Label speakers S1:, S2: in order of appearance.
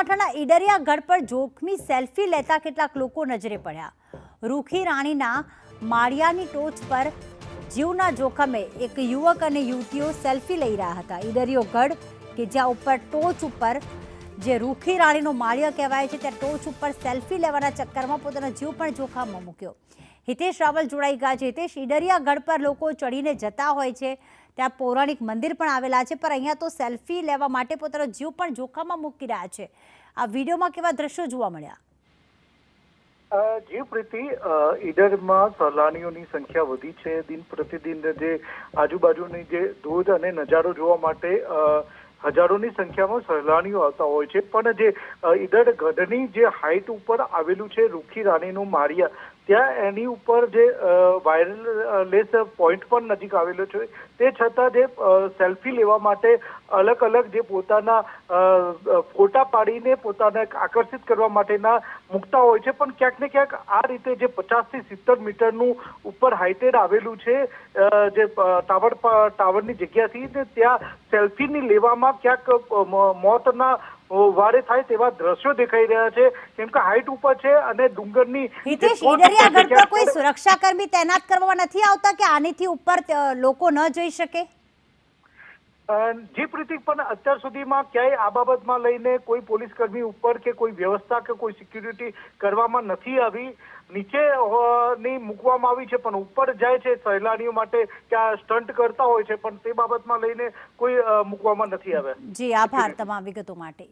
S1: બનાસકાંઠાના ઈડરિયા ગઢ પર જોખમી સેલ્ફી લેતા કેટલાક લોકો નજરે પડ્યા। રૂખી રાણીના માળિયાની ટોચ પર જીવના જોખમે એક યુવક અને યુવતીઓ સેલ્ફી લઈ રહ્યા હતા। ઈડરિયો ગઢ કે જ્યાં ઉપર ટોચ ઉપર જે રૂખી રાણીનો માળિયા કહેવાય છે ત્યાં ટોચ ઉપર સેલ્ફી લેવાના ચક્કરમાં પોતાનો જીવ પણ જોખમમાં મૂક્યો। હિતેશ રાવલ જોડાઈ ગયા છે। હિતેશ, ઈડરિયા ગઢ પર લોકો ચડીને જતા હોય છે, ત્યાં પૌરાણિક મંદિર પણ આવેલા છે, પણ અહીંયા તો સેલ્ફી લેવા માટે પોતાનો જીવ પણ જોખમમાં મૂકી રહ્યા છે। આ વિડીયોમાં કેવા દ્રશ્યો જોવા મળ્યા?
S2: જી પ્રીતિ, ઈડરમાં સહેલાણીઓની સંખ્યા વધી છે। દિન પ્રતિદિન જે આજુબાજુની જે ધોધ અને નજારો જોવા માટે હજારોની સંખ્યામાં સહેલાણીઓ આવતા હોય છે, પણ જે ઈડર ગઢની જે હાઈટ ઉપર આવેલું છે રૂખી રાણીનું માળિયા, ત્યાં એની ઉપર જે વાયરલેસ પોઈન્ટ પણ નજીક આવેલો છે, તે છતાં જે સેલ્ફી લેવા માટે અલગ અલગ જે પોતાના ફોટા પાડીને પોતાને આકર્ષિત કરવા માટેના મૂકતા હોય છે, પણ ક્યાંક ને ક્યાંક આ રીતે જે 50 થી 70 મીટરનું ઉપર હાઈટેડ આવેલું છે જે ટાવરની જગ્યાથી, ને ત્યાં સેલ્ફીની લેવામાં ક્યાંક મોતના વારે થાય તેવા દ્રશ્યો દેખાઈ રહ્યા છે, કેમ કે હાઈટ ઉપર છે અને ડુંગરની
S1: હિતેશ, ઈડરિયા ગઢ પર કોઈ સુરક્ષાકર્મી તૈનાત કરવામાં નથી આવતા કે આનીથી ઉપર લોકો ન જઈ શકે?
S2: જી પ્રીતિ, પણ અત્યાર સુધીમાં ક્યાંય આ બાબતમાં લઈને કોઈ પોલીસ કર્મી ઉપર કે કોઈ વ્યવસ્થા કે કોઈ સિક્યુરિટી કરવામાં નથી આવી। નીચે ની મૂકવામાં આવી છે, પણ ઉપર જાય છે સહેલાણીઓ માટે ક્યાં સ્ટન્ટ કરતા હોય છે, પણ તે બાબતમાં લઈને કોઈ મૂકવામાં નથી આવ્યા।
S1: જી, આભાર તમામ વિગતો માટે।